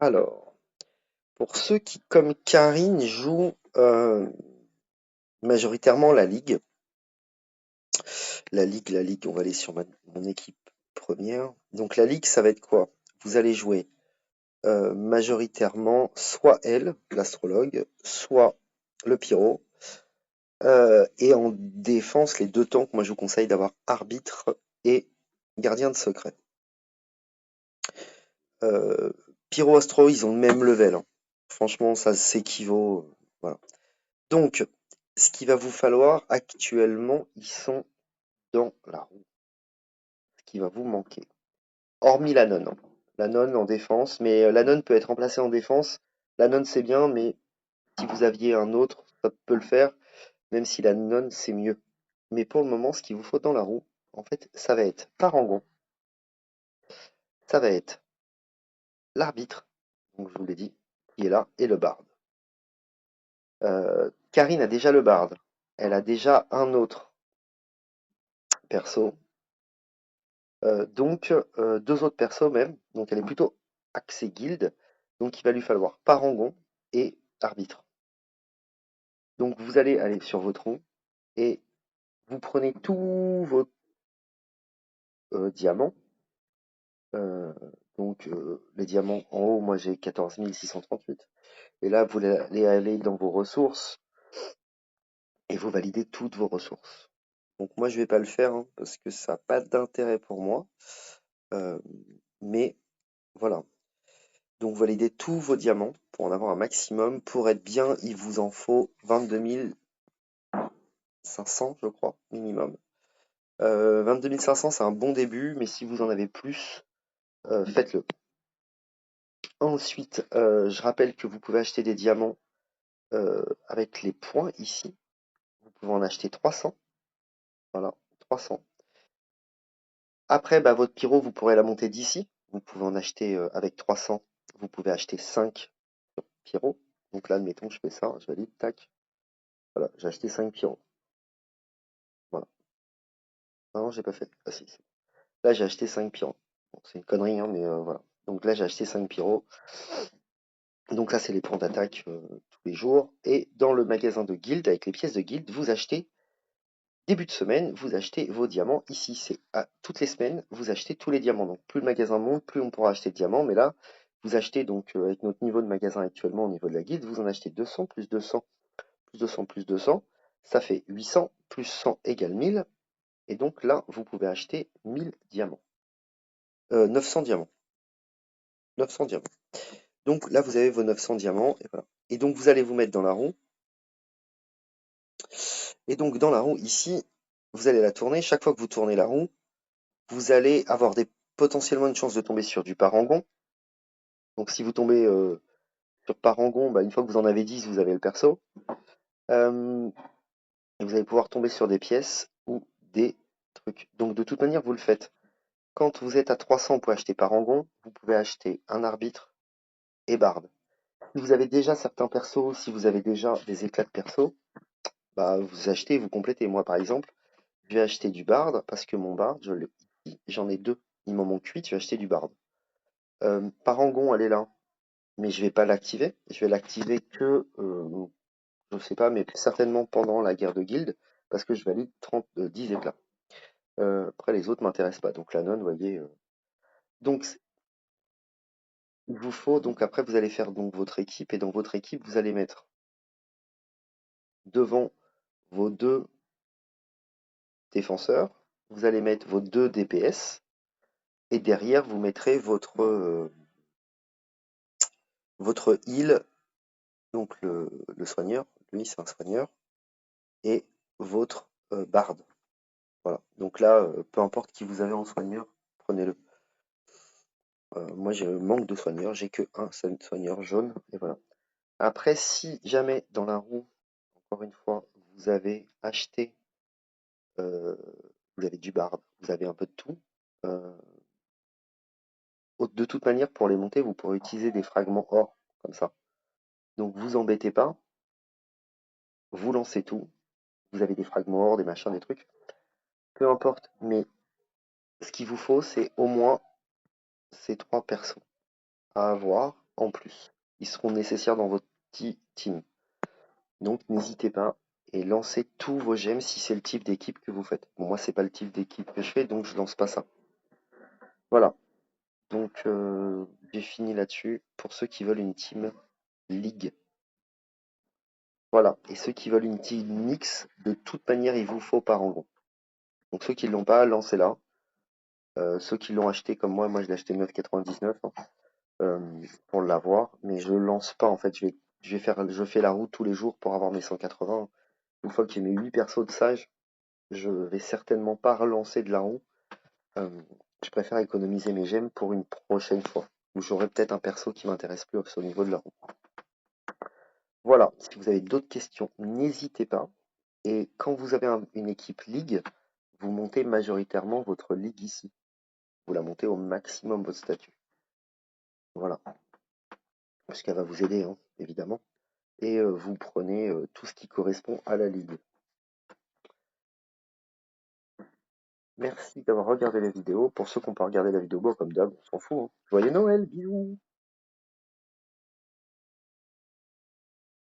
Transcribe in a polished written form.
Alors, pour ceux qui, comme Karine, jouent majoritairement la ligue, on va aller sur mon équipe première. Donc la ligue, ça va être quoi? Vous allez jouer majoritairement soit elle, l'astrologue, soit le pyro. Et en défense, les deux tanks, moi je vous conseille d'avoir arbitre et gardien de secret. Euh, Pyro Astro, ils ont le même level, hein. Franchement, ça s'équivaut. Voilà. Donc, ce qu'il va vous falloir actuellement, ils sont dans la roue. Ce qui va vous manquer. Hormis la nonne, hein. La nonne en défense, mais la nonne peut être remplacée en défense. La nonne c'est bien, mais si vous aviez un autre, ça peut le faire, même si la nonne c'est mieux. Mais pour le moment, ce qu'il vous faut dans la roue, en fait, ça va être Parangon, ça va être l'arbitre, donc je vous l'ai dit, qui est là, et le barde. Karine a déjà le barde. Elle a déjà un autre perso. Donc, deux autres persos même. Donc, elle est plutôt axée guilde. Donc, il va lui falloir Parangon et arbitre. Donc, vous allez aller sur votre rond et vous prenez tous vos diamants. Euh, donc, les diamants en haut, moi j'ai 14 638. Et là, vous allez aller dans vos ressources et vous validez toutes vos ressources. Donc, moi, je vais pas le faire hein, parce que ça n'a pas d'intérêt pour moi. Euh, mais voilà. Donc validez tous vos diamants pour en avoir un maximum. Pour être bien, il vous en faut 22 500, je crois, minimum. 22 500, c'est un bon début, mais si vous en avez plus, faites-le. Ensuite, je rappelle que vous pouvez acheter des diamants avec les points ici. Vous pouvez en acheter 300. Voilà, 300. Après, bah, votre pyro, vous pourrez la monter d'ici. Vous pouvez en acheter avec 300. Vous pouvez acheter 5 pyros. Donc là, admettons, je fais ça, je valide, tac. Voilà, j'ai acheté 5 pyros. Voilà. Non, j'ai pas fait. Ah si, là, j'ai acheté 5 pyros. Bon, c'est une connerie, hein, mais voilà. Donc là, j'ai acheté 5 pyros. Donc là, c'est les points d'attaque tous les jours. Et dans le magasin de guild, avec les pièces de guild, vous achetez, début de semaine, vous achetez vos diamants. Ici, c'est à toutes les semaines, vous achetez tous les diamants. Donc plus le magasin monte, plus on pourra acheter de diamants. Mais là, vous achetez donc, avec notre niveau de magasin actuellement au niveau de la guilde, vous en achetez 200, plus 200, plus 200, plus 200. Ça fait 800, plus 100 égale 1000. Et donc là, vous pouvez acheter 1000 diamants. 900 diamants. 900 diamants. Donc là, vous avez vos 900 diamants. Et voilà. Et donc, vous allez vous mettre dans la roue. Et donc, dans la roue, ici, vous allez la tourner. Chaque fois que vous tournez la roue, vous allez avoir potentiellement une chance de tomber sur du parangon. Donc, si vous tombez sur parangon, bah, une fois que vous en avez 10, vous avez le perso. Et vous allez pouvoir tomber sur des pièces ou des trucs. Donc, de toute manière, vous le faites. Quand vous êtes à 300, vous pouvez acheter parangon. Vous pouvez acheter un arbitre et barde. Si vous avez déjà certains persos, si vous avez déjà des éclats de perso, bah, vous achetez, vous complétez. Moi, par exemple, je vais acheter du bard parce que mon bard, j'en ai deux. Il m'en manque 8, je vais acheter du bard. Parangon, elle est là, mais je vais pas l'activer. Je vais l'activer que, je sais pas, mais certainement pendant la guerre de guilde, parce que je valide 10 éclats. Après, les autres m'intéressent pas. Donc la nonne, vous voyez. Donc, il vous faut, donc après, vous allez faire donc votre équipe, et dans votre équipe, vous allez mettre devant vos deux défenseurs, vous allez mettre vos deux DPS, et derrière, vous mettrez votre heal, donc le soigneur, lui c'est un soigneur, et votre bard. Voilà. Donc là, peu importe qui vous avez en soigneur, prenez-le. Moi, j'ai manque de soigneur, j'ai que un seul soigneur jaune, et voilà. Après, si jamais dans la roue, encore une fois, vous avez acheté, euh, vous avez du bard, vous avez un peu de tout, euh, de toute manière, pour les monter, vous pourrez utiliser des fragments or, comme ça. Donc vous embêtez pas, vous lancez tout, vous avez des fragments or, des machins, des trucs, peu importe, mais ce qu'il vous faut, c'est au moins ces trois persos à avoir. en plus. Ils seront nécessaires dans votre petit team. Donc n'hésitez pas et lancez tous vos gemmes si c'est le type d'équipe que vous faites. Bon, moi, c'est pas le type d'équipe que je fais, donc je lance pas ça. Voilà. Donc j'ai fini là-dessus pour ceux qui veulent une team League. Voilà. Et ceux qui veulent une team mix, de toute manière, il vous faut par en gros. Donc ceux qui l'ont pas, lancez-la. Ceux qui l'ont acheté comme moi je l'ai acheté 9,99 hein, pour l'avoir, mais je lance pas en fait. Je fais la route tous les jours pour avoir mes 180. Une fois que j'ai mes 8 persos de sage, je vais certainement pas relancer de la roue. Je préfère économiser mes gemmes pour une prochaine fois, où j'aurai peut-être un perso qui m'intéresse plus au niveau de la roue. Voilà, si vous avez d'autres questions, n'hésitez pas. Et quand vous avez une équipe ligue, vous montez majoritairement votre ligue ici. Vous la montez au maximum votre statut. Voilà, parce qu'elle va vous aider, hein, évidemment. Et vous prenez tout ce qui correspond à la ligue. Merci d'avoir regardé la vidéo. Pour ceux qui n'ont pas regardé la vidéo, bon, comme d'hab, on s'en fout. Hein. Joyeux Noël, bisous!